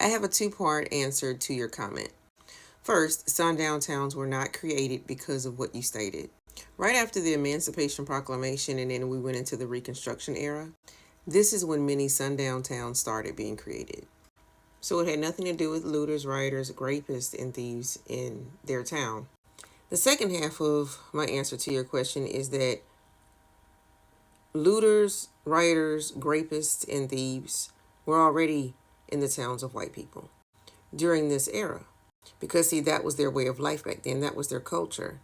I have a two-part answer to your comment. First, Sundowns Towns were not created because of what you stated. Right after the Emancipation Proclamation and then we went into the Reconstruction era, this is when many sundown towns started being created. So it had nothing to do with looters, rioters, rapists, and thieves in their town. The second half of my answer to your question is that looters, rioters, rapists, and thieves were already in the towns of white people during this era. Because, see, that was their way of life back then. That was their culture.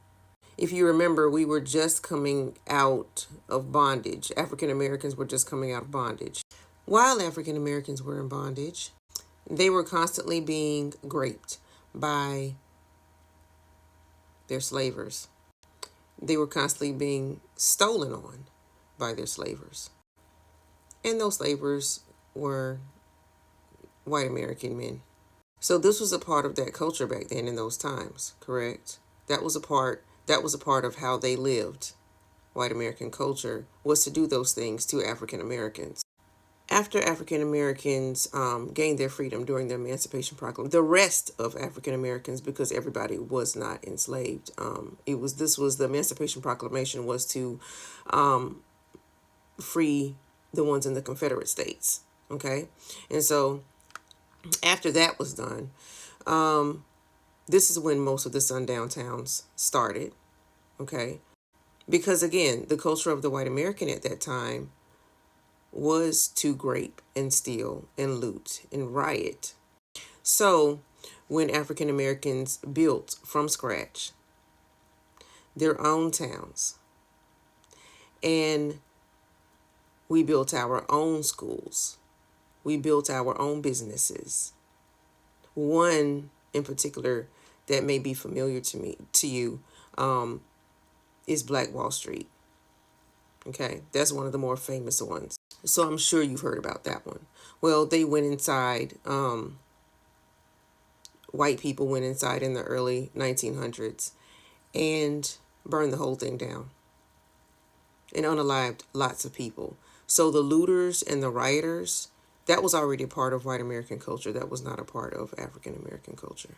If you remember, we were just coming out of bondage. African Americans were just coming out of bondage. While African Americans were in bondage, they were constantly being raped by their slavers. They were constantly being stolen on by their slavers. And those slavers were white American men. So this was a part of that culture back then in those times, correct? That was a part of how they lived. White American culture was to do those things to African Americans. After African Americans gained their freedom during the Emancipation Proclamation, the rest of African Americans, because everybody was not enslaved, the Emancipation Proclamation was to free the ones in the Confederate States. Okay, and so after that was done, this is when most of the sundown towns started. Okay, because again, the culture of the white American at that time was to grape and steal and loot and riot. So when African Americans built from scratch their own towns and we built our own schools, we built our own businesses. One in particular that may be familiar to you, is Black Wall Street. Okay, that's one of the more famous ones. So I'm sure you've heard about that one. Well, they went inside, white people went inside in the early 1900s and burned the whole thing down and unalived lots of people. So the looters and the rioters, that was already a part of white American culture. That was not a part of African American culture.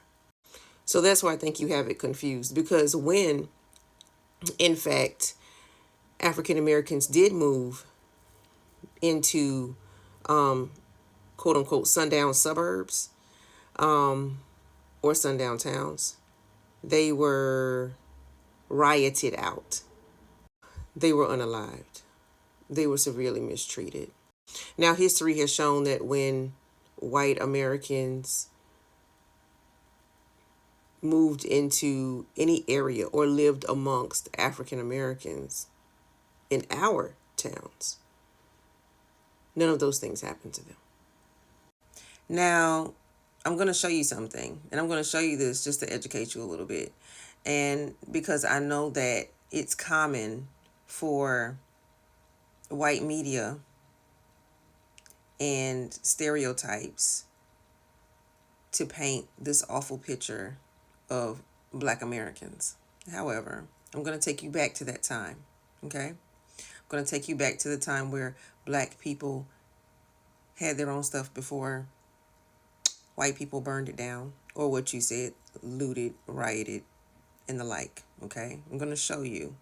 So that's why I think you have it confused, because when, in fact, African Americans did move into quote unquote sundown suburbs or sundown towns, they were rioted out. They were unalived. They were severely mistreated. Now, history has shown that when white Americans moved into any area or lived amongst African Americans in our towns, none of those things happened to them. Now, I'm going to show you something, and I'm going to show you this just to educate you a little bit. And because I know that it's common for white media and stereotypes to paint this awful picture of Black Americans. However, I'm going to take you back to that time, okay? I'm going to take you back to the time where Black people had their own stuff before white people burned it down, or what you said, looted, rioted, and the like, okay? I'm going to show you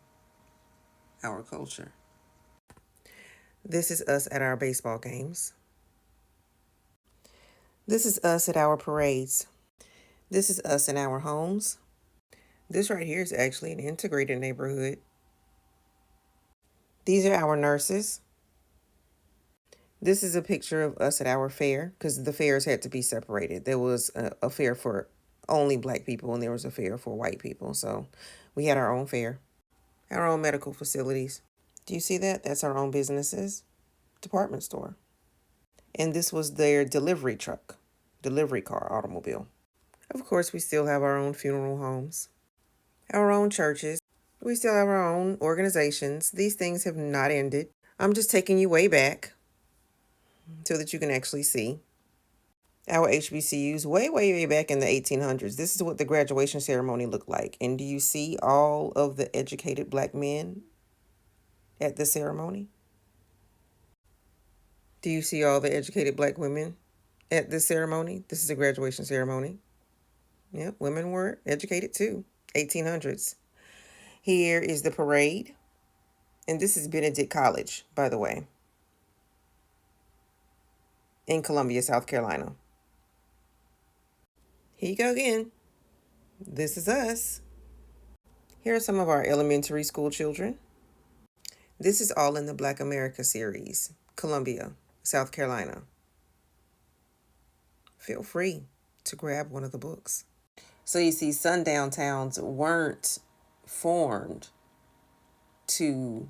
our culture. This is us at our baseball games. This is us at our parades. This is us in our homes. This right here is actually an integrated neighborhood. These are our nurses. This is a picture of us at our fair, because the fairs had to be separated. There was a fair for only Black people and there was a fair for white people. So we had our own fair, our own medical facilities. Do you see that? That's our own businesses, department store. And this was their delivery truck, delivery car, automobile. Of course, we still have our own funeral homes, our own churches. We still have our own organizations. These things have not ended. I'm just taking you way back so that you can actually see our HBCUs way, way, way back in the 1800s. This is what the graduation ceremony looked like. And do you see all of the educated Black men at the ceremony? Do you see all the educated Black women at this ceremony. This is a graduation ceremony. Yeah, women were educated too. 1800s. Here is the parade. And this is Benedict College, by the way, in Columbia, South Carolina. Here you go again. This is us. Here are some of our elementary school children. This is all in the Black America series, Columbia, South Carolina. Feel free to grab one of the books. So you see, sundown towns weren't formed to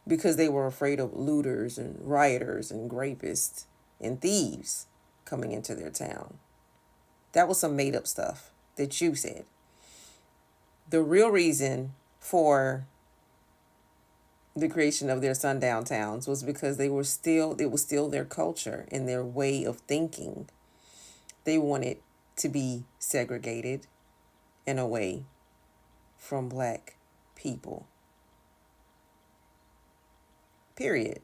because they were afraid of looters and rioters and rapists and thieves coming into their town. That was some made up stuff that you said. The real reason for the creation of their sundown towns was because it was still their culture and their way of thinking. They wanted to be segregated and away from black people. Period.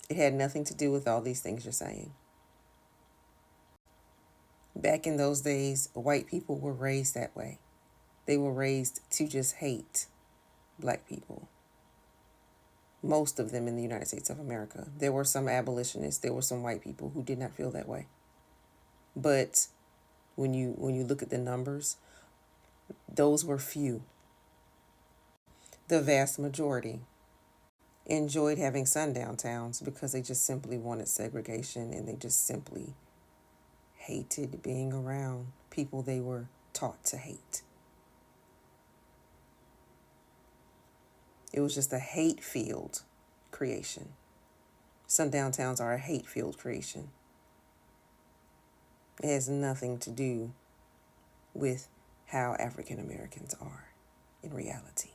It had nothing to do with all these things you're saying. Back in those days, white people were raised that way. They were raised to just hate black people. Most of them in the United States of America. There were some abolitionists, there were some white people who did not feel that way. But when you look at the numbers, those were few. The vast majority enjoyed having sundown towns because they just simply wanted segregation and they just simply hated being around people they were taught to hate. It was just a hate-filled creation. Sundown towns are a hate-filled creation. It has nothing to do with how African Americans are in reality.